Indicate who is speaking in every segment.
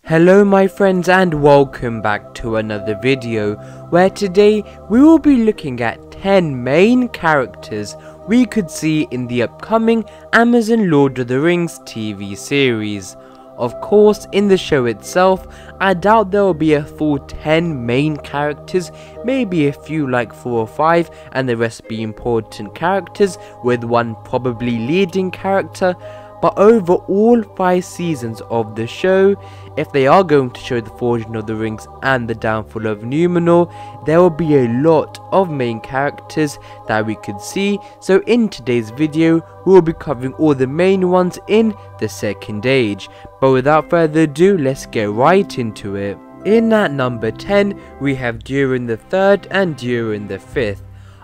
Speaker 1: Hello my friends and welcome back to another video where today we will be looking at 10 main characters we could see in the upcoming Amazon Lord of the Rings TV series. Of course, in the show itself, I doubt there will be a full 10 main characters, maybe a few like 4 or 5 and the rest be important characters with one probably leading character. But over all 5 seasons of the show, if they are going to show the Forging of the Rings and the downfall of Numenor, there will be a lot of main characters that we could see. So in today's video, we will be covering all the main ones in the Second Age. But without further ado, let's get right into it. In at number 10, we have Durin the 3rd and Durin the 5th.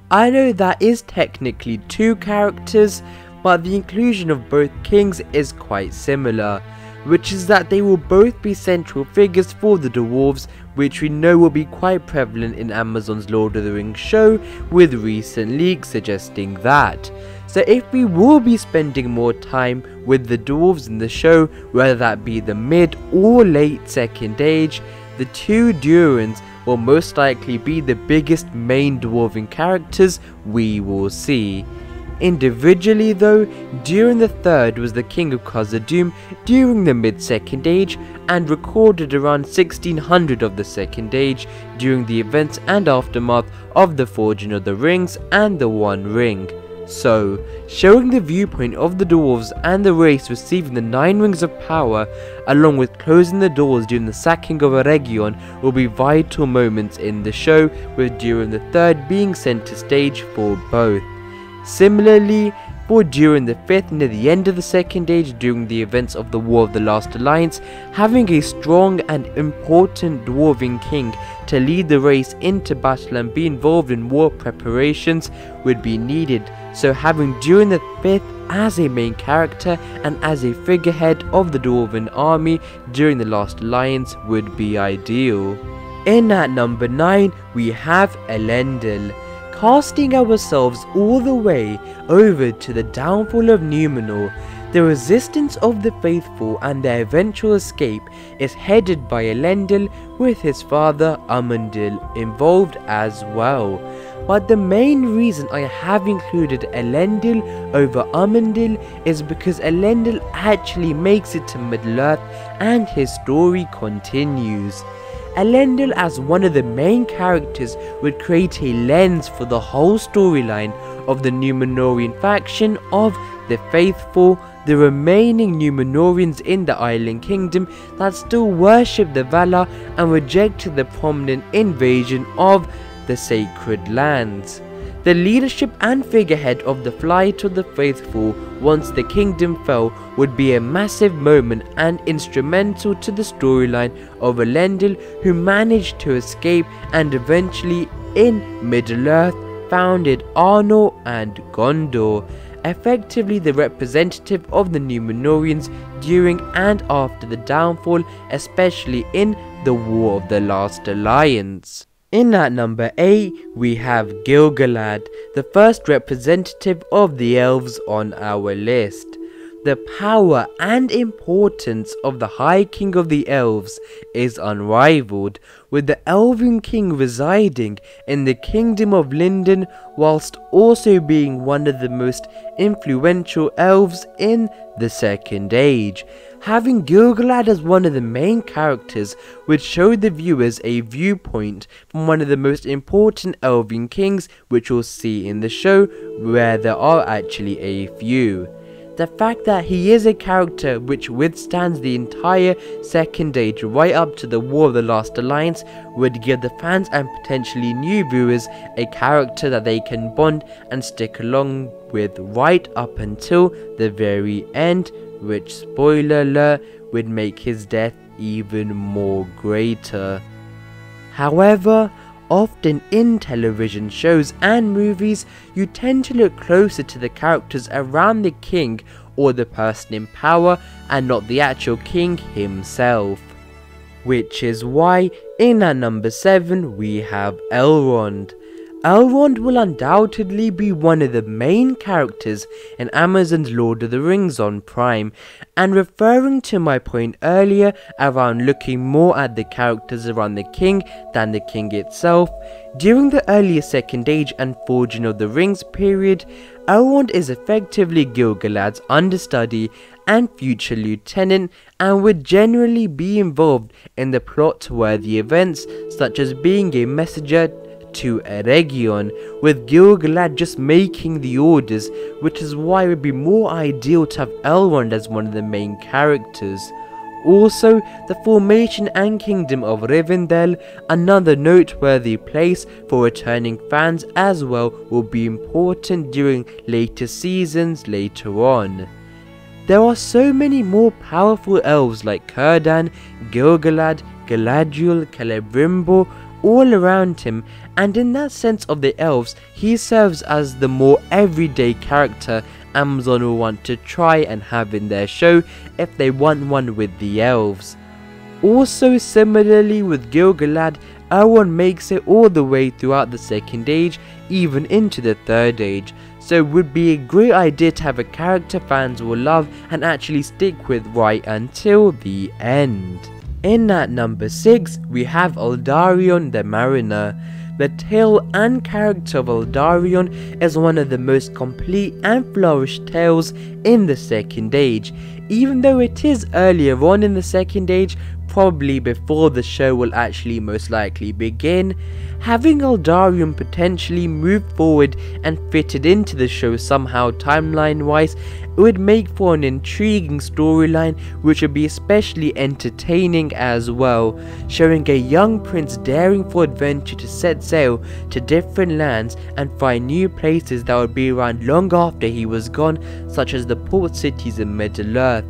Speaker 1: I know that is technically 2 characters, but the inclusion of both kings is quite similar, which is that they will both be central figures for the dwarves, which we know will be quite prevalent in Amazon's Lord of the Rings show, with recent leaks suggesting that. So if we will be spending more time with the dwarves in the show, whether that be the mid or late Second Age, the 2 Durins will most likely be the biggest main dwarven characters we will see. Individually though, Durin the 3rd was the king of Khazad-dûm during the mid-Second Age and recorded around 1600 of the Second Age during the events and aftermath of the Forging of the Rings and the One Ring. So, showing the viewpoint of the dwarves and the race receiving the 9 rings of power, along with closing the doors during the sacking of Eregion, will be vital moments in the show, with Durin the 3rd being centre stage for both. Similarly, for Durin the 5th near the end of the Second Age during the events of the War of the Last Alliance, having a strong and important dwarven king to lead the race into battle and be involved in war preparations would be needed, so having Durin the 5th as a main character and as a figurehead of the dwarven army during the Last Alliance would be ideal. In at number 9 we have Elendil. Casting ourselves all the way over to the downfall of Numenor, the resistance of the faithful and their eventual escape is headed by Elendil with his father Amundil involved as well. But the main reason I have included Elendil over Amundil is because Elendil actually makes it to Middle-earth and his story continues. Elendil as one of the main characters would create a lens for the whole storyline of the Numenorian faction of the Faithful, the remaining Numenorians in the Island Kingdom that still worship the Valar and rejected the prominent invasion of the Sacred Lands. The leadership and figurehead of the Flight of the Faithful once the kingdom fell would be a massive moment and instrumental to the storyline of Elendil, who managed to escape and eventually in Middle-earth founded Arnor and Gondor, effectively the representative of the Numenorians during and after the downfall, especially in the War of the Last Alliance. In at number 8 we have Gil-galad, the first representative of the elves on our list. The power and importance of the High King of the Elves is unrivaled, with the Elven King residing in the Kingdom of Lindon whilst also being one of the most influential elves in the Second Age. Having Gil-galad as one of the main characters would show the viewers a viewpoint from one of the most important Elven kings, which we'll see in the show, where there are actually a few. The fact that he is a character which withstands the entire Second Age right up to the War of the Last Alliance would give the fans and potentially new viewers a character that they can bond and stick along with right up until the very end, which, spoiler alert, would make his death even more greater. However, often in television shows and movies, you tend to look closer to the characters around the king or the person in power and not the actual king himself. Which is why in at number 7 we have Elrond. Elrond will undoubtedly be one of the main characters in Amazon's Lord of the Rings on Prime, and referring to my point earlier around looking more at the characters around the king than the king itself, during the earlier Second Age and Forging of the Rings period, Elrond is effectively Gil-galad's understudy and future lieutenant, and would generally be involved in the plot-worthy events such as being a messenger to Eregion, with Gil-galad just making the orders, which is why it would be more ideal to have Elrond as one of the main characters. Also, the formation and kingdom of Rivendell, another noteworthy place for returning fans as well, will be important during later seasons later on. There are so many more powerful elves like Círdan, Gil-galad, Galadriel, Kelley Brimble, all around him, and in that sense of the elves, he serves as the more everyday character Amazon will want to try and have in their show if they want one with the elves. Also, similarly with Gil-galad, Elrond makes it all the way throughout the Second Age, even into the Third Age, so it would be a great idea to have a character fans will love and actually stick with right until the end. In at number 6, we have Aldarion the Mariner. The tale and character of Aldarion is one of the most complete and flourished tales in the Second Age, even though it is earlier on in the Second Age, probably before the show will actually most likely begin. Having Aldarion potentially move forward and fitted into the show somehow timeline wise, it would make for an intriguing storyline which would be especially entertaining as well, showing a young prince daring for adventure to set sail to different lands and find new places that would be around long after he was gone, such as the port cities in Middle-earth,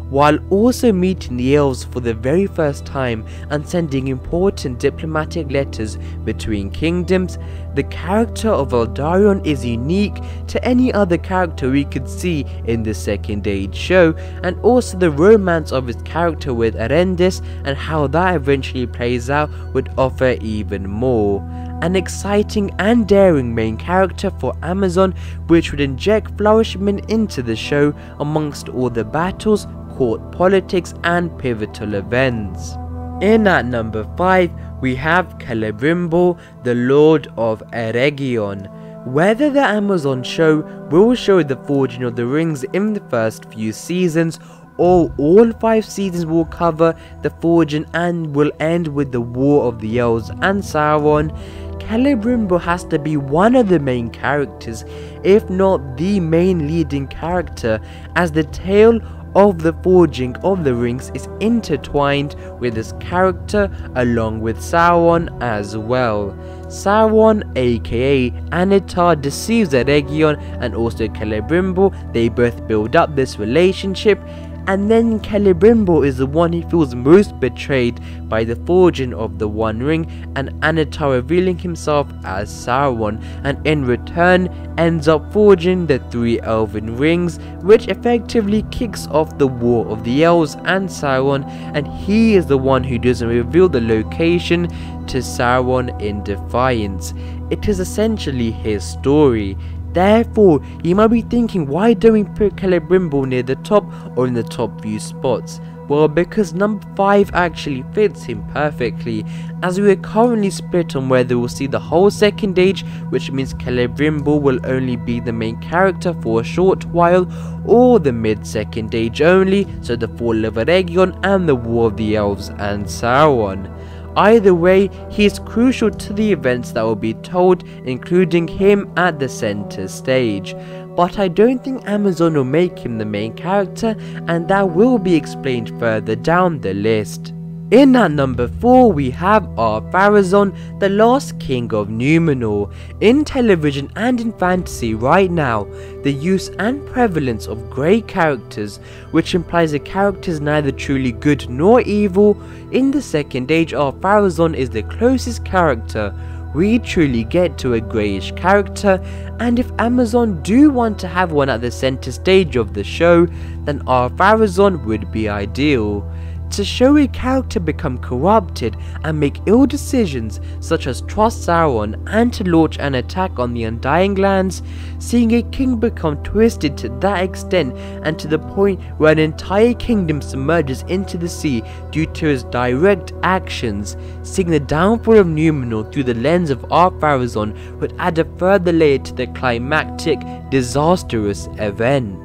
Speaker 1: while also meeting the elves for the very first time and sending important diplomatic letters between kingdoms. The character of Aldarion is unique to any other character we could see in the Second Age show, and also the romance of his character with Erendis and how that eventually plays out would offer even more. An exciting and daring main character for Amazon, which would inject flourishment into the show amongst all the battles, court politics and pivotal events. In at number 5, we have Kelley Brimble, the Lord of Eregion. Whether the Amazon show will show the Forging of the Rings in the first few seasons, or all 5 seasons will cover the Forging and will end with the War of the Elves and Sauron, Kelley Brimble has to be one of the main characters, if not the main leading character, as the tale of the Forging of the Rings is intertwined with his character along with Sauron as well. Sauron, aka Annatar, deceives Eregion and also Kelley Brimble. They both build up this relationship, and then Kelley Brimble is the one who feels most betrayed by the Forging of the One Ring and Annatar revealing himself as Sauron, and in return ends up forging the 3 Elven Rings, which effectively kicks off the War of the Elves and Sauron, and he is the one who doesn't reveal the location to Sauron in defiance. It is essentially his story. Therefore, you might be thinking, why don't we put Kelley Brimble near the top or in the top few spots? Well, because number 5 actually fits him perfectly, as we are currently split on whether we'll see the whole Second Age, which means Kelley Brimble will only be the main character for a short while, or the mid-Second Age only, so the Fall of Eregion and the War of the Elves and Sauron. Either way, he is crucial to the events that will be told, including him at the center stage. But I don't think Amazon will make him the main character, and that will be explained further down the list. In at number 4, we have our Pharazon, the last king of Numenor. In television and in fantasy right now, the use and prevalence of grey characters, which implies a character is neither truly good nor evil. In the Second Age, our Pharazon is the closest character we truly get to a greyish character, and if Amazon do want to have one at the center stage of the show, then our Pharazon would be ideal. to show a character become corrupted and make ill decisions such as trust Sauron and to launch an attack on the Undying Lands, seeing a king become twisted to that extent and to the point where an entire kingdom submerges into the sea due to his direct actions, seeing the downfall of Numenor through the lens of Pharazon would add a further layer to the climactic, disastrous event.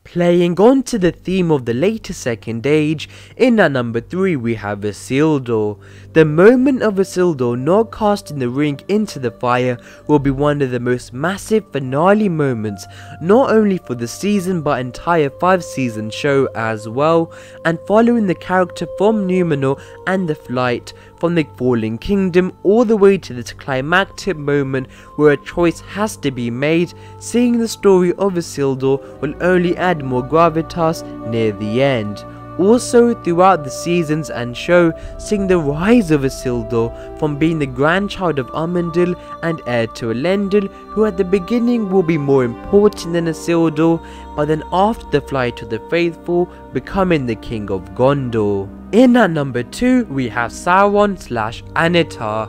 Speaker 1: Playing on to the theme of the later Second Age, in at number 3 we have Isildur. The moment of Isildur not casting the ring into the fire will be one of the most massive finale moments, not only for the season but entire 5-season show as well, and following the character from Numenor and the flight from the fallen kingdom all the way to this climactic moment where a choice has to be made. Seeing the story of Isildur will only add more gravitas near the end. Also throughout the seasons and show, seeing the rise of Isildur from being the grandchild of Armendil and heir to Elendil, who at the beginning will be more important than Isildur, but then after the flight of the faithful, becoming the king of Gondor. In at number 2 we have Sauron/Annatar.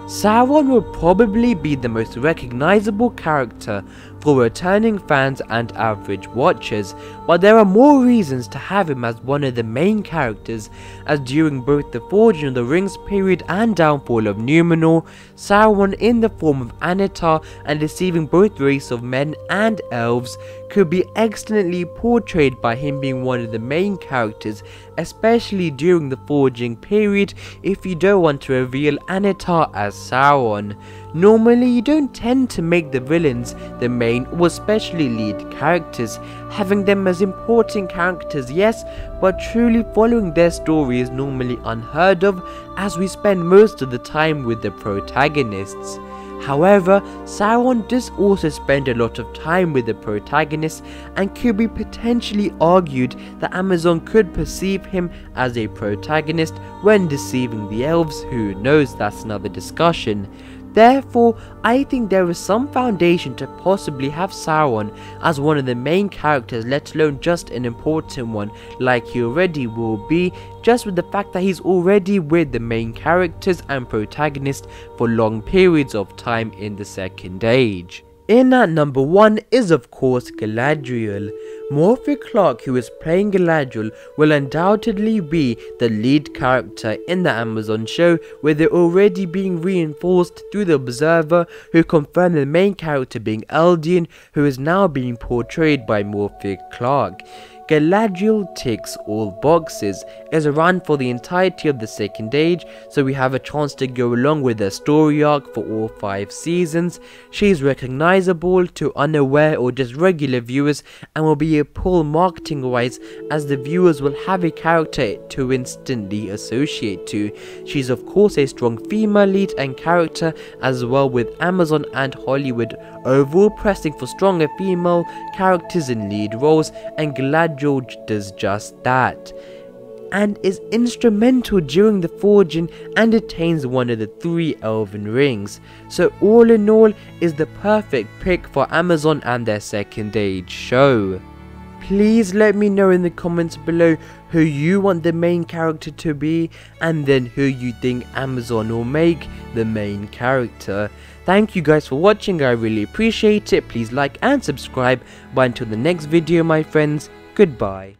Speaker 1: Sauron will probably be the most recognizable character for returning fans and average watchers, but there are more reasons to have him as one of the main characters, as during both the Forging of the Rings period and downfall of Numenor, Sauron in the form of Annatar and deceiving both race of men and elves could be excellently portrayed by him being one of the main characters, especially during the Forging period if you don't want to reveal Annatar as Sauron. Normally you don't tend to make the villains the main or especially lead characters, having them as important characters yes, but truly following their story is normally unheard of, as we spend most of the time with the protagonists. However, Sauron does also spend a lot of time with the protagonist, and could be potentially argued that Amazon could perceive him as a protagonist when deceiving the elves. Who knows, that's another discussion. Therefore, I think there is some foundation to possibly have Sauron as one of the main characters, let alone just an important one like he already will be, just with the fact that he's already with the main characters and protagonists for long periods of time in the Second Age. In at number 1 is of course Galadriel. Morphy Clark, who is playing Galadriel, will undoubtedly be the lead character in the Amazon show, with it already being reinforced through the Observer, who confirmed the main character being Eldian, who is now being portrayed by Morphy Clark. Galadriel ticks all boxes, is around for the entirety of the Second Age, so we have a chance to go along with her story arc for all 5 seasons. She is recognizable to unaware or just regular viewers, and will be a pull marketing wise, as the viewers will have a character to instantly associate to. She's of course a strong female lead and character as well, with Amazon and Hollywood overall pressing for stronger female characters in lead roles, and Galadriel does just that, and is instrumental during the Forging and attains one of the 3 Elven Rings. So all in all is the perfect pick for Amazon and their Second Age show. Please let me know in the comments below who you want the main character to be, and then who you think Amazon will make the main character. Thank you guys for watching, I really appreciate it. Please like and subscribe. But until the next video my friends, goodbye.